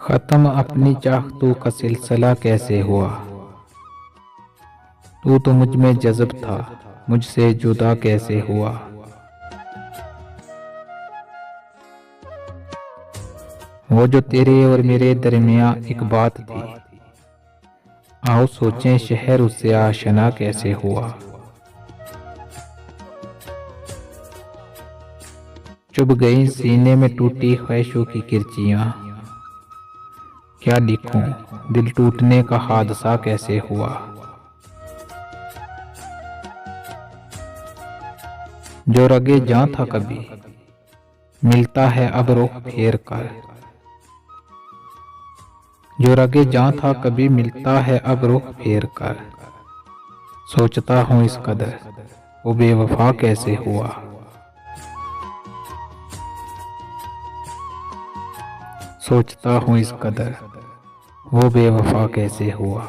खत्म अपनी चाहतों का सिलसिला कैसे हुआ। तू तो मुझ में जज़्ब था, मुझसे जुदा कैसे हुआ। वो जो तेरे और मेरे दरमिया एक बात थी, आओ सोचें शहर उससे आशना कैसे हुआ। चुभ गई सीने में टूटी ख्वाहिशों की किरचियां, क्या लिखूं दिल टूटने का हादसा कैसे हुआ। जो रगे जां था कभी मिलता है अब रुख फेर कर। जो रगे जां था कभी मिलता है अब रुख फेर कर। सोचता हूँ इस कदर वो बेवफा कैसे हुआ। सोचता हूँ इस कदर वो बेवफा कैसे हुआ।